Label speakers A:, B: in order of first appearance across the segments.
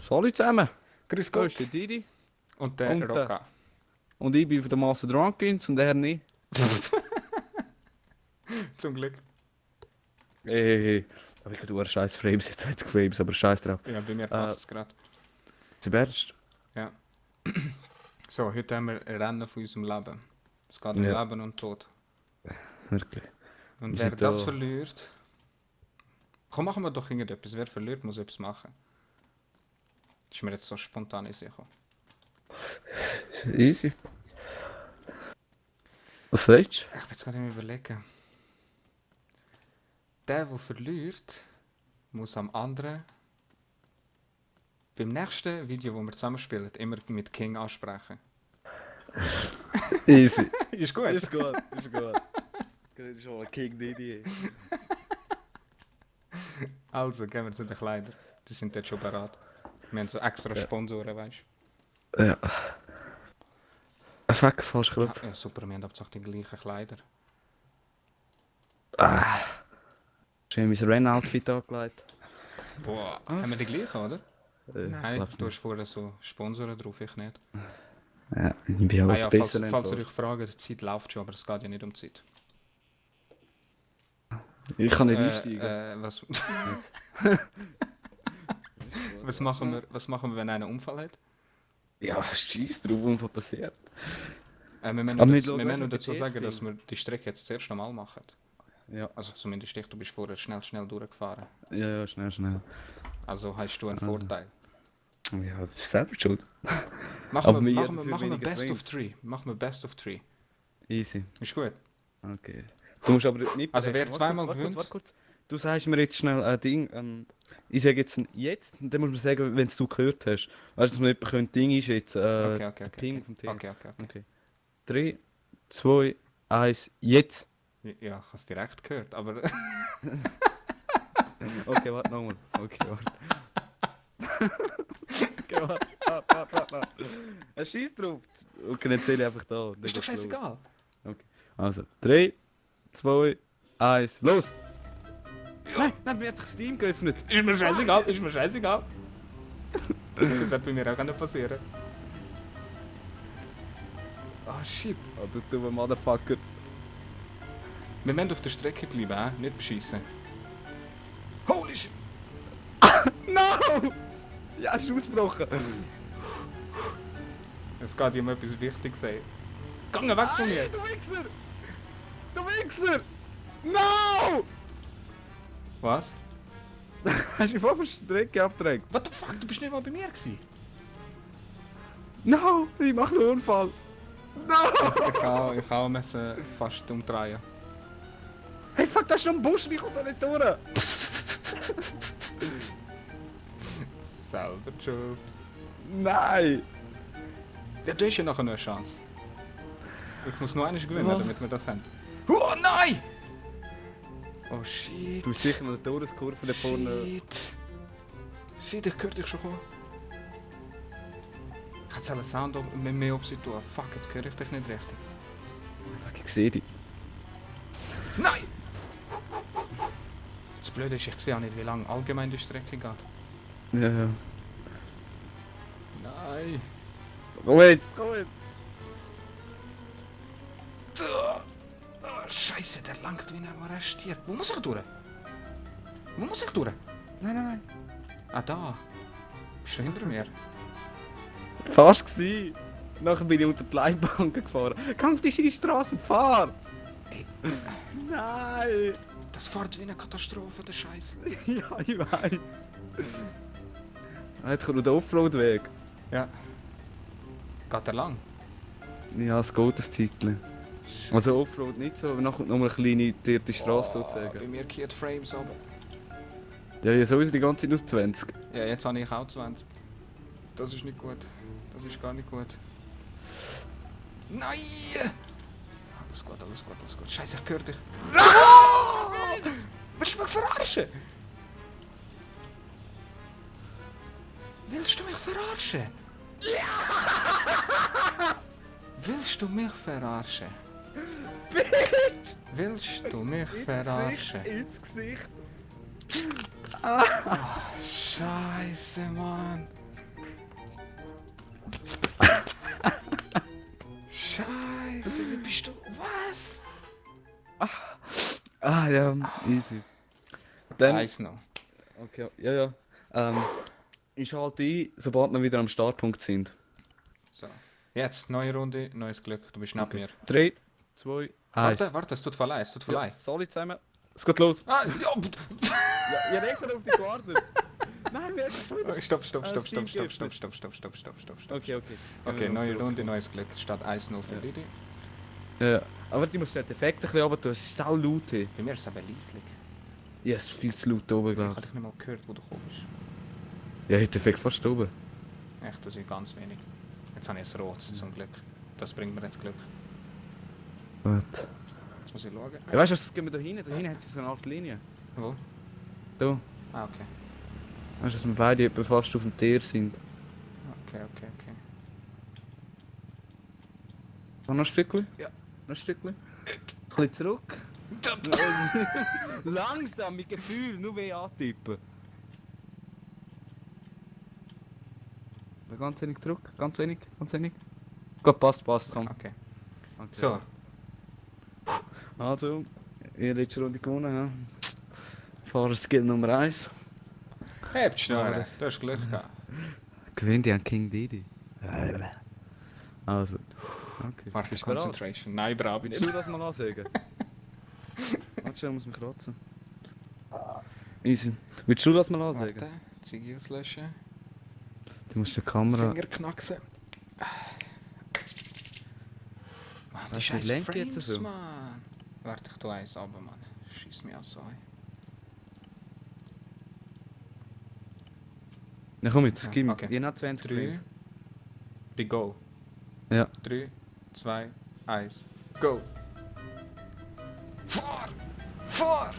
A: Salut zusammen,
B: Grüß
A: da ist
B: Gott.
A: der Didi
B: Und der
A: und,
B: Rocca.
A: und ich bin von der Master Drunkins und er nicht.
B: Zum Glück.
A: Aber ich habe scheiß Frames, jetzt 20 Frames, aber scheiß drauf.
B: Ja, bei mir passt es gerade.
A: Zuerst?
B: Ja. So, heute haben wir ein Rennen von unserem Leben. Es geht um
A: Ja,
B: Leben und Tod.
A: wirklich.
B: Und
A: Wir
B: wer
A: sind
B: das
A: da.
B: verliert... Komm, machen wir doch irgendetwas. Wer verliert, muss etwas machen. Das ist mir jetzt so spontan in den Sinn gekommen.
A: Easy. Was sagst
B: Ich bin jetzt gerade am überlegen. Der verliert, muss am anderen beim nächsten Video, das wir zusammen spielen, immer mit King ansprechen.
A: du? Easy.
B: Ist gut.
A: Ist gut, ist gut. Das ist schon ein King Didi.
B: Also, gehen wir zu den Kleidern. Die sind jetzt schon bereit. Wir haben so extra
A: Ja.
B: Sponsoren, weißt
A: Ja. Fuck, falsch
B: du?
A: Knopf.
B: Ja, super, wir haben hauptsächlich die gleichen Kleider.
A: Ah. Schön mein Renn-Outfit angelegt.
B: Boah,
A: Was?
B: haben wir die gleichen, oder? Nein,
A: Glaub's
B: du
A: nicht.
B: hast vorher so Sponsoren drauf, ich nicht.
A: Ja, ich bin auch
B: Ah ja,
A: besser
B: falls ihr euch fragt, die Zeit läuft schon, aber es geht ja nicht um die Zeit.
A: Ich kann nicht einsteigen.
B: Was, was machen wir, wenn einer einen Unfall hat?
A: Ja, scheiß drauf, was passiert.
B: Wir müssen
A: Aber
B: noch
A: nicht
B: dazu,
A: schauen,
B: wir müssen noch
A: weißt du,
B: dazu
A: mit
B: sagen, dass
A: TSP.
B: wir die Strecke jetzt das erste Mal machen.
A: Ja.
B: Also zumindest ich, du bist vorher schnell durchgefahren.
A: Ja, schnell.
B: Also hast du einen
A: Also.
B: Vorteil.
A: Ja, selber schuld.
B: Machen
A: Aber
B: wir,
A: wir
B: machen wir,
A: dafür
B: machen wir
A: weniger
B: Best of
A: Frames.
B: 3. Machen wir Best of 3.
A: Easy.
B: Ist gut.
A: Okay. Du musst aber nicht
B: Also wer
A: berechnen.
B: zweimal
A: Warte
B: gewinnt...
A: kurz. Du sagst mir jetzt schnell ein Ding. Ich sage jetzt ein jetzt und dann musst du mir sagen, wenn du gehört hast. Weißt du, dass man nicht ein Ding einschätzen
B: Okay.
A: den Ping vom TS.
B: Okay.
A: Okay. 3, 2, 1, jetzt!
B: Ja, ich habe es direkt gehört, aber...
A: Okay, warte nochmal. Okay, warte. Okay, warte. Scheiß drauf! Okay, dann zähle ich einfach da. Dann
B: ist doch
A: geht's los.
B: scheißegal.
A: Also, 3, 2, 1, los! Nein, mir hat sich Steam geöffnet.
B: Ist mir scheißegal. Das hat bei mir auch nicht passieren. Oh shit.
A: Oh, du dummer Motherfucker.
B: Wir müssen auf der Strecke bleiben, nicht beschissen. Holy shit!
A: No! Ja, ist ausgebrochen.
B: Es geht ja um etwas Wichtiges. Ey. Geh weg von mir!
A: Du Wichser! Du Wichser! No!
B: Was?
A: Hast du mich voll von der Strecke abgedrängt?
B: What the fuck? Du bist nicht mal bei mir gewesen.
A: No! Ich mache einen Unfall! No!
B: Ich kann müssen fast umdrehen.
A: Hey, fuck, da ist noch ein Bus, ich komme da nicht durch!
B: Selber schuld.
A: Nein!
B: Ja, du hast ja nachher noch eine Chance. Ich muss noch einmal gewinnen,
A: Oh.
B: damit wir das haben. Oh nein! Oh shit.
A: Du bist sicher noch eine Todeskurve da vorne.
B: Shit, ich höre dich schon kommen. Ich hätte einen Sound mit mir auf sie tun. Fuck, jetzt höre ich dich nicht richtig.
A: Fuck, ich sehe dich.
B: Nein! Das Blöde ist, ich sehe auch nicht, wie lange allgemein die Strecke geht.
A: Ja.
B: Nein!
A: Komm jetzt!
B: Oh, Scheiße, der langt wie ein Arrestier. Wo muss ich durch?
A: Nein.
B: Ah, da. Bist du hinter mir?
A: Fast gsi. Nachher bin ich unter die Leitbank gefahren. Komm auf die scheiß Straße und fahr!
B: Ey.
A: Nein!
B: Das fährt wie eine Katastrophe, der Scheiß.
A: Ja, ich weiß. Jetzt kommt noch der Offroad-Weg.
B: Ja. Geht er lang?
A: Ja, es geht ein Zeitchen. Also Offroad nicht so, aber nachher noch mal eine kleine dierte Straße
B: Bei
A: sozusagen.
B: mir kehrt Frames aber.
A: Ja, sowieso die ganze Zeit nur 20.
B: Ja, jetzt habe ich auch 20. Das ist nicht gut. Das ist gar nicht gut. Nein! Alles gut. Scheiße, ich höre dich. Willst du mich verarschen? Willst du mich verarschen? Willst du mich verarschen? Willst du mich verarschen?
A: Ins Gesicht!
B: Scheiße, Mann.
A: ja, easy. Dann,
B: Eins noch.
A: okay, ja. Ich schalte ein, sobald wir wieder am Startpunkt sind.
B: So. Jetzt, neue Runde, neues Glück. Du bist neben mir.
A: 3, 2, 1.
B: Warte, es tut voll leid, es tut voll
A: Ja,
B: leid.
A: sorry zusammen. Es geht los.
B: Ah, ja,
A: Ja, ich habe extra auf dich gewartet. Nein, wir sind schon wieder.
B: stopp.
A: Okay.
B: Okay, neue Runde, neues Glück. Statt 1-0 für Didi.
A: Ja, aber du musst den Effekt ein bisschen runter tun. Es ist sau laut hier.
B: Bei mir ist es aber leislich.
A: Ja, es ist viel zu laut oben,
B: Ich
A: glaube
B: habe
A: ich.
B: dich nicht mal gehört, wo du kommst.
A: Ja, ich habe den Effekt fast oben.
B: Echt, du siehst ganz wenig. Jetzt habe ich ein rotes zum Glück. Das bringt mir jetzt Glück.
A: Gut.
B: Jetzt muss ich schauen.
A: Ja, weißt du, was gehen wir da hinten? Da hinten hat es so eine Art Linie.
B: Wo?
A: Da.
B: Ah, okay.
A: Weißt du, dass wir beide etwa fast auf dem Tier sind.
B: Okay.
A: Noch ein Stückchen?
B: Ja.
A: Noch ein Stückchen? Ein bisschen zurück. Langsam, mit Gefühl, nur weh antippen. Ganz wenig zurück, ganz wenig. Gut, passt, komm.
B: Okay.
A: Okay.
B: So,
A: Also, ihr letzte Runde gewonnen, ja. Fahrerskill Nummer 1.
B: hebt schnurren.
A: das-
B: Du hast Glück gehabt.
A: Gewinnt ja an King Didi. Also. Okay.
B: Warte,
A: Bist du bereit?
B: Concentration. Nein, brauche ich
A: Willst du
B: nicht.
A: das mal ansagen? Warte, schnell, muss mich kratzen. Easy. Willst du das mal ansagen?
B: Warte, Ziege auslöschen.
A: Du musst die Kamera...
B: Finger knacksen. Mann, die
A: Was,
B: scheiß
A: wie lenkt die
B: Frames,
A: jetzt so?
B: Mann. Warte, ich tue eins runter, Mann. Schieß mich auch so ein.
A: Na komm jetzt,
B: Ja,
A: gib mir.
B: okay.
A: Ihr habt 20
B: 3.
A: Frames.
B: Be go.
A: Ja.
B: 3, 2, 1. Go. Vor!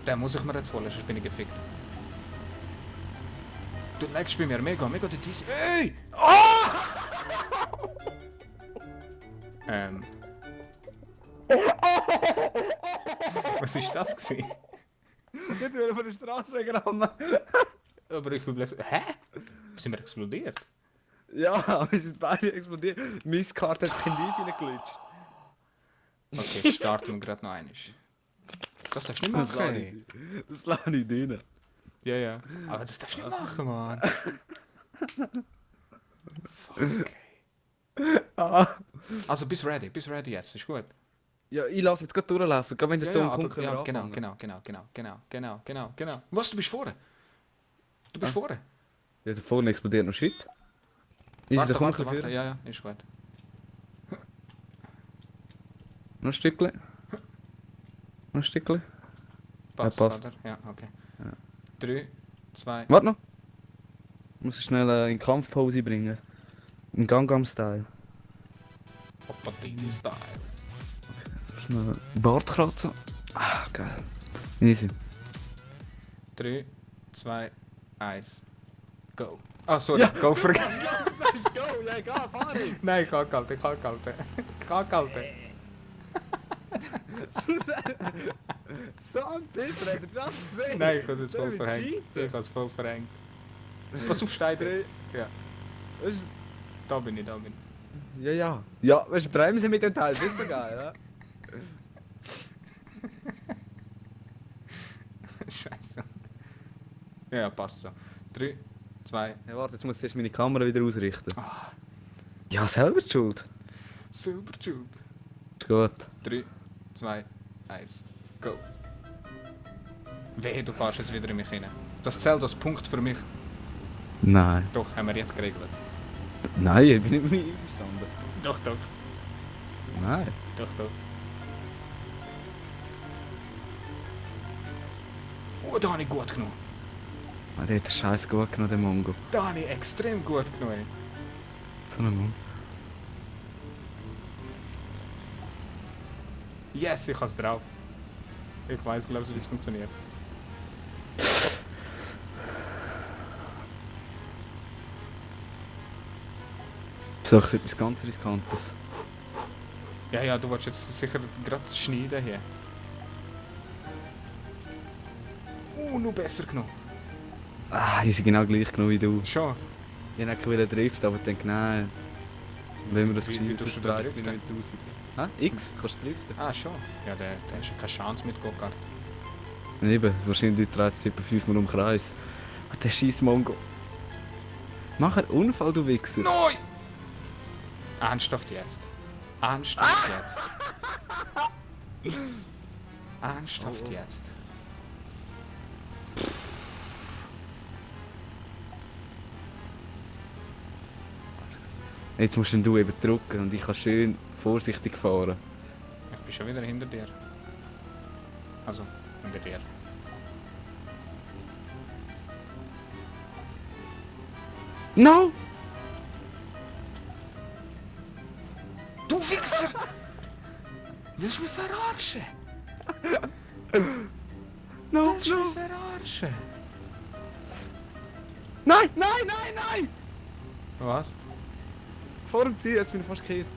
B: Den muss ich mir jetzt holen, sonst bin ich gefickt. Du legst bei mir mega die Tease. Ey! Was ist das gewesen?
A: Jetzt will von der Straße wegrammen.
B: Aber ich bin blöd. Hä? Sind wir explodiert?
A: Ja, wir sind beide explodiert. Meine Karte hat kein Eis reingeglitscht.
B: Okay, starten wir gerade noch einmal. Das darfst du nicht machen, ey.
A: Das lasse ich drin.
B: Ja. Aber das darfst du nicht machen, Mann. Fuck, ey. Also, bist ready jetzt, ist gut.
A: Ja, ich lasse jetzt gerade durchlaufen. Gerade wenn der Ton kommt, können wir
B: genau. Was, du bist vorne? Du bist vorne?
A: Ja, da vorne explodiert noch Shit. Easy, da komm ich
B: Warte,
A: für.
B: ja, ist gut.
A: Noch ein Stückchen. Noch ein Stückchen.
B: Passt,
A: passt.
B: oder? Ja, okay.
A: Ja.
B: 3, 2,
A: Warte noch. Muss ich schnell in Kampfpose bringen. In Gangnam-Style.
B: Opatini-Style.
A: Schnell Bart kratzen. Ah, geil. Easy.
B: 3, 2, 1, go. Ah, sorry,
A: Ja.
B: go for...
A: Sagst go, ja egal, fahr ich.
B: Nein, ich kann gehalten.
A: So ein Pisser, habt ihr das gesehen?
B: Nein, ich habe es
A: Der
B: voll
A: will
B: verhängt.
A: cheaten.
B: Ich habe es voll verhängt. Pass auf, Steiner. Ja,
A: Das ist-
B: da bin ich.
A: Ja. Ja, weißt du, bremsen mit dem Teil, das ist so geil,
B: Scheiße. Ja, passt so. 3, 2,
A: ja? Warte, jetzt muss ich erst meine Kamera wieder ausrichten. Ja, selber die schuld.
B: Silbertube.
A: Ist gut.
B: 3, 2, 1, go. Wehe, du fährst jetzt wieder in mich rein. Das zählt als Punkt für mich.
A: Nein.
B: Doch, haben wir jetzt geregelt.
A: Nein, ich bin nicht mit mir einverstanden.
B: Doch.
A: Nein.
B: Oh, da habe ich gut genommen.
A: Ah, der hat den Scheiß gut genommen, der Mongo.
B: Da habe ich extrem gut genommen.
A: So ein Mongo.
B: Yes, ich habe es drauf. Ich weiß, glaube ich, wie es funktioniert.
A: So, ich etwas ganz Riskantes.
B: Ja, du willst jetzt sicher gerade schneiden hier. Noch besser genommen.
A: Ah, ich sind genau gleich genommen wie du.
B: Schon.
A: Ich wollte driften, aber ich denke, nein. Wenn wir das
B: Wie
A: geschnitten
B: tust du
A: ist,
B: da
A: dreht es
B: driften?
A: mich nicht raus. Hä? X? Kannst du driften?
B: Ah, schon. Ja, der ist ja keine Chance mit Go-Kart.
A: Eben, wahrscheinlich dreht sich etwa 5-mal um den Kreis. Ah, der scheiß Mongo. Mach einen Unfall, du Wichser.
B: Nein! Ernsthaft jetzt. Ernsthaft jetzt. Ernsthaft jetzt.
A: Jetzt musst du eben drücken und ich kann schön vorsichtig fahren.
B: Ich bin schon wieder hinter dir. Also, hinter dir.
A: No!
B: Du Wichser! Willst du mich verarschen?
A: No,
B: Willst du
A: no!
B: mich verarschen?
A: Nein, nein, nein, nein!
B: Was?
A: Vor dem Ziel, jetzt bin ich fast gekehrt.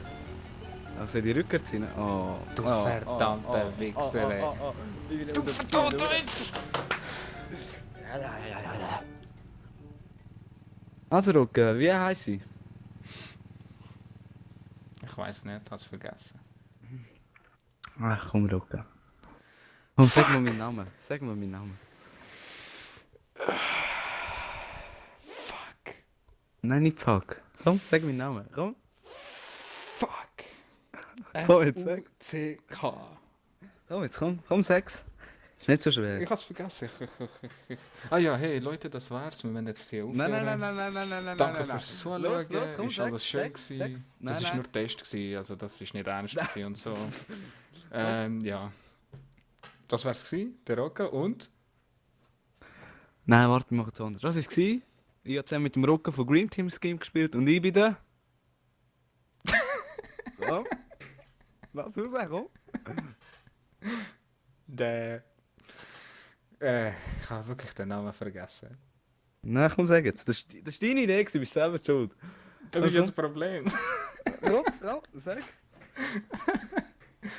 A: Also die Rückkehr ziehen. Oh.
B: Du verdammter Wichser, ey. Du verdammter Wichser!
A: Also Rucke, wie heisst sie?
B: Ich weiß nicht, hast vergessen.
A: Ach komm Rucke. Und sag mir meinen Namen. Sag mir meinen Namen.
B: Fuck.
A: Nein, nicht fuck. Komm, sag meinen Namen. Komm.
B: Fuck.
A: Komm, jetzt sag.
B: F-U-C-K.
A: Komm, jetzt komm. Komm, sag's. Ist nicht so schwer.
B: Ich hab's vergessen. Ah ja, hey Leute, das war's. Wir werden jetzt hier aufhören.
A: Nein.
B: Danke fürs Zuschauen.
A: Los, komm,
B: Ist
A: sag,
B: alles schön
A: sag,
B: gewesen.
A: sag's.
B: Das
A: Nein,
B: ist nur Test gewesen, also das ist nicht ernst gewesen und so. Ja. Das war's gewesen, der Rocker und...
A: Nein, warte, wir machen es anders. Das war es. Ich habe zusammen mit dem Rocker von Green Team Scheme gespielt und ich bin der... Komm. Lass raus, komm.
B: Der... ich habe wirklich den Namen vergessen.
A: Nein, komm, sag jetzt. Das war deine Idee, du bist selber schuld.
B: Das ist jetzt das Problem.
A: Komm, sag.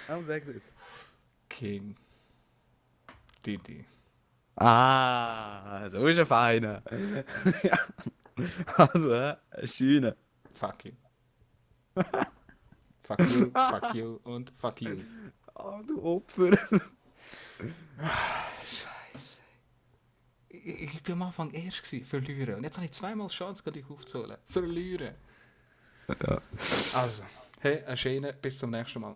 A: Komm, sag das.
B: King. Didi.
A: Ah, so ist ein Feiner. Ja. Also, Schiene.
B: Fuck you. Fuck you und fuck you.
A: Ah, du Opfer.
B: Scheiße. Ich bin am Anfang erst gewesen, verlieren. Und jetzt habe ich zweimal Chance, dich aufzuholen. Verlieren.
A: Ja.
B: Also, hey, eine schöne, bis zum nächsten Mal.